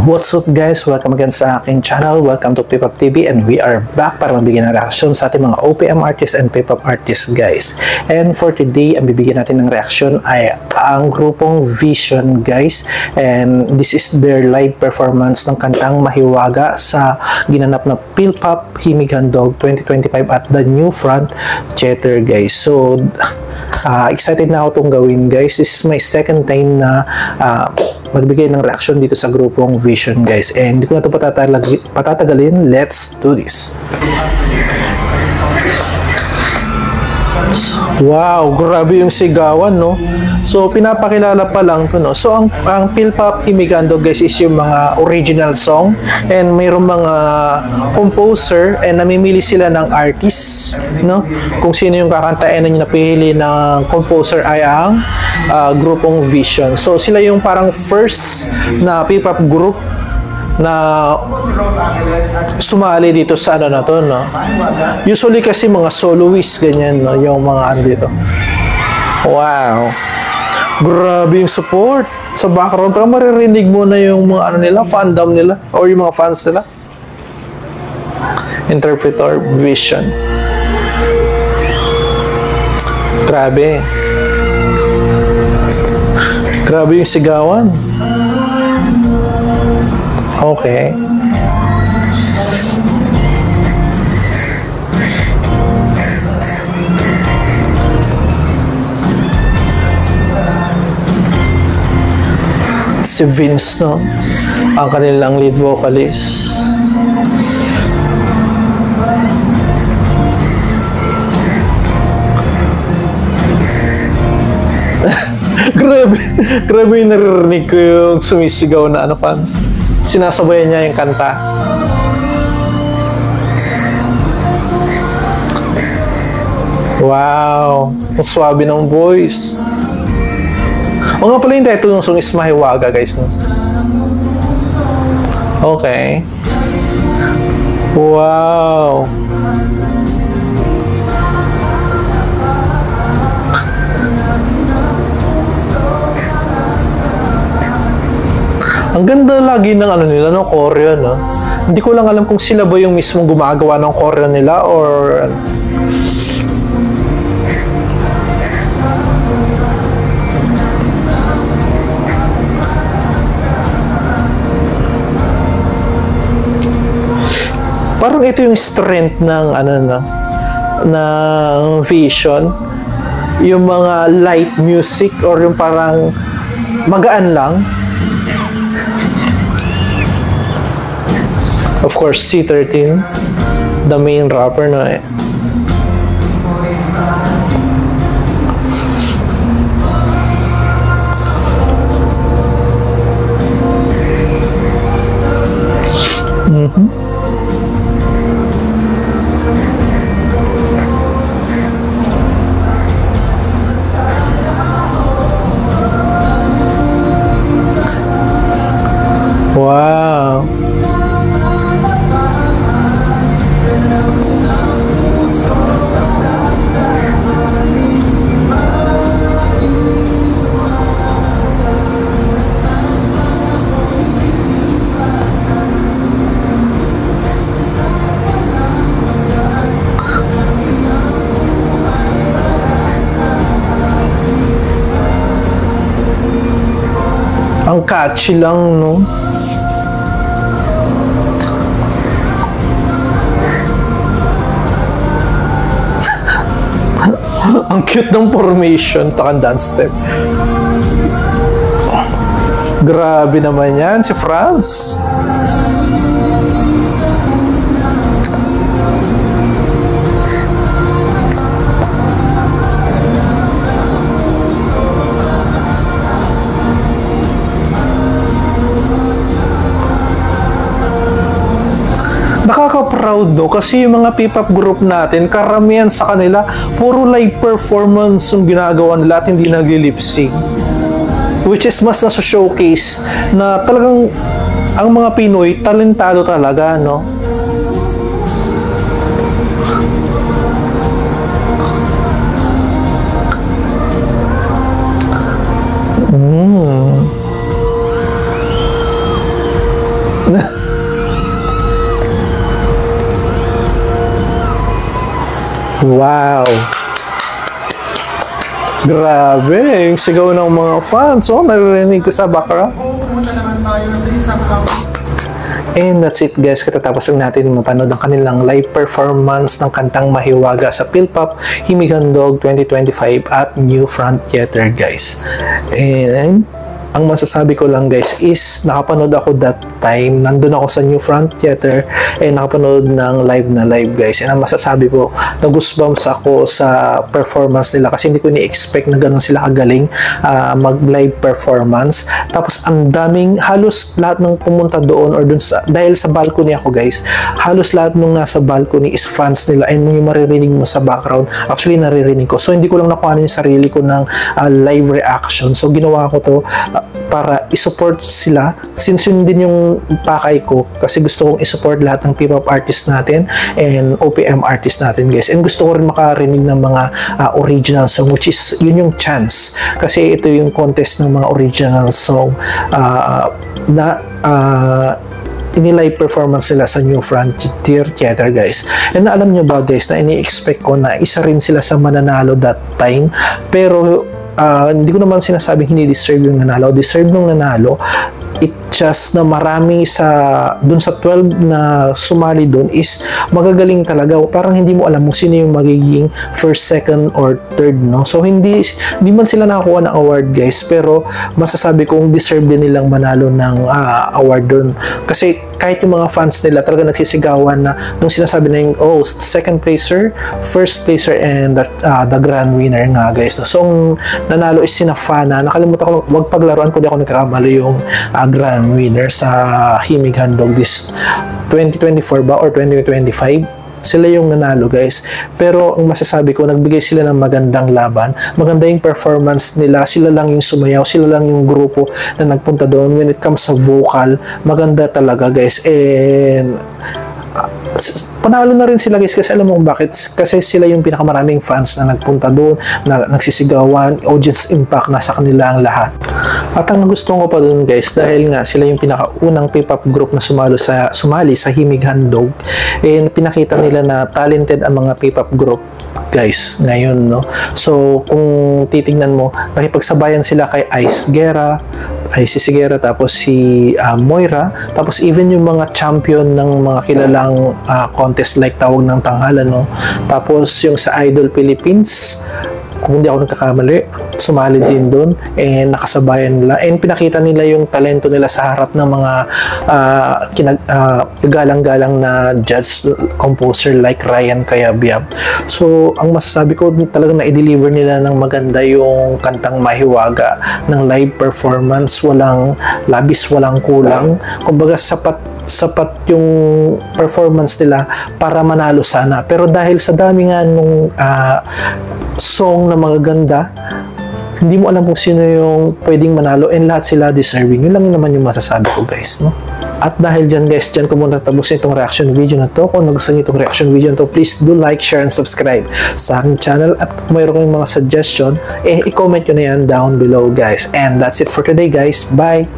What's up guys? Welcome again sa aking channel. Welcome to P-Pop TV and we are back para magbigyan ng reaksyon sa ating mga OPM artists and P-Pop artists guys. And for today, ang bibigyan natin ng reaksyon ay ang grupong Vision guys. And this is their live performance ng kantang Mahiwaga sa ginanap na P-Pop Himig-Handog 2025 at the New Front Theater guys. So, excited na ako itong gawin guys. This is my second time na magbigay ng reaction dito sa grupong Vision guys, and hindi ko na ito patatagalin. Let's do this. Wow, grabe yung sigawan, no? So, pinapakilala pa lang to, no? So, ang P-Pop Himig-Handog guys is yung mga original song, and mayroong mga composer, and namimili sila ng artist, no? Kung sino yung kakantain na yung napili ng composer ay ang grupong Vision. So, sila yung parang first na P-Pop group na sumali dito sa ano na to, no? Usually kasi mga soloists ganyan, no? Yung mga ano dito. Wow, grabe yung support sa background. Parang maririnig mo na yung mga ano nila, fandom nila or yung mga fans nila. Interpreter Vision. Grabe, grabe yung sigawan. Okay. Si Vince, no? Ang kanilang lead vocalist. Grabe yung naririnig ko yung sumisigaw na ano fans. Sinasabayan niya yung kanta. Wow, ang swabe ng voice. O nga pala yung title ng song is Mahiwaga guys, no? Okay. Wow. Ang ganda lagi ng ano nila, no, choreo, no? Hindi ko lang alam kung sila ba yung mismong gumagawa ng choreo nila or parang ito yung strength ng ano na ng Vision, yung mga light music or yung parang magaan lang. Of course, C13, the main rapper, no? Wow. Ang catchy lang, no? Ang cute ng formation, takang dance step. Grabe naman yan, si Franz. Nakaka-proud, no? Kasi yung mga P-Pop group natin, karamihan sa kanila, puro live performance yung ginagawa nila at hindi nagli-lip-sync. Which is mas nasa showcase na talagang ang mga Pinoy, talentado talaga, no? Wow! Grabe, yung sigaw ng mga fans. Oh, naririnig ko sa background. Pumunta naman tayo sa isang And that's it guys, katatapos lang natin mapanood ang kanilang live performance ng kantang Mahiwaga sa PhilPop Himigandog 2025 at New Front Theater guys. And ang masasabi ko lang guys is nakapanood ako that time, nandun ako sa New Front Theater and nakapanood ng live na live guys. And ang masasabi ko, nag-goosebumps ako sa performance nila kasi hindi ko ni-expect na ganun sila kagaling mag-live performance. Tapos ang daming, halos lahat ng pumunta doon or dun sa, dahil sa balcony ako guys, halos lahat nung nasa balcony is fans nila and yung maririnig mo sa background, actually naririnig ko. So hindi ko lang nakuha yung sarili ko ng live reaction. So ginawa ko to para isupport sila since yun din yung pakay ko kasi gusto kong isupport lahat ng P-pop artists natin and OPM artists natin guys, and gusto ko rin makarinig ng mga original song, which is yun yung chance kasi ito yung contest ng mga original song na ini-live performance nila sa New Frontier Theater guys. And alam nyo ba guys na ini-expect ko na isa rin sila sa mananalo that time, pero hindi ko naman sinasabing hindi deserve yung nanalo. Deserve nung nanalo. It just na marami dun sa 12 na sumali dun is magagaling talaga. Parang hindi mo alam kung sino yung magiging first, second, or third, no? So, hindi man sila nakakuha ng award, guys. Pero, masasabi kong deserve din nilang manalo ng award dun. Kasi, kahit yung mga fans nila talaga nagsisigawan na nung sinasabi na yung, oh, second placer, first placer, and the grand winner nga, guys. So, ang nanalo is sina Fana. Nakalimutan ko, wag paglaruan ko, di ako nagkakamali yung grand winner sa Himigandog this 2024 ba or 2025. Sila yung nanalo guys, pero ang masasabi ko, nagbigay sila ng magandang laban, maganda yung performance nila, sila lang yung sumayaw, sila lang yung grupo na nagpunta doon. When it comes sa vocal, maganda talaga guys, and panalo na rin sila guys kasi alam mo bakit, kasi sila yung pinakamaraming fans na nagpunta doon, na nagsisigawan, audience impact nasa kanila ang lahat. At ang gusto ko pa doon guys, dahil nga sila yung pinakaunang P-pop group na sumali sa Himigandog, and pinakita nila na talented ang mga P-pop group guys ngayon, no? So kung titingnan mo, nakipagsabayan sila kay Ice Sigera, tapos si Moira, tapos even yung mga champion ng mga kilalang contest like Tawag ng Tanghalan, no? Tapos yung sa Idol Philippines, kung hindi ako nagkakamali, sumali din doon and nakasabayan nila and pinakita nila yung talento nila sa harap ng mga galang-galang na judge composer like Ryan Cayabyab. So ang masasabi ko, talagang na-deliver nila ng maganda yung kantang Mahiwaga ng live performance, walang labis, walang kulang, kumbaga sapat yung performance nila para manalo sana, pero dahil sa dami nga nung song na magaganda, hindi mo alam kung sino yung pwedeng manalo and lahat sila deserving. Yun lang naman yung masasabi ko guys, no? At dahil dyan guys, dyan ko muna tapusin itong reaction video na to. Kung nagustuhan niyo itong reaction video na to, please do like, share, and subscribe sa aking channel. At kung mayroon kayong mga suggestion, i-comment nyo na yan down below guys. And that's it for today guys. Bye!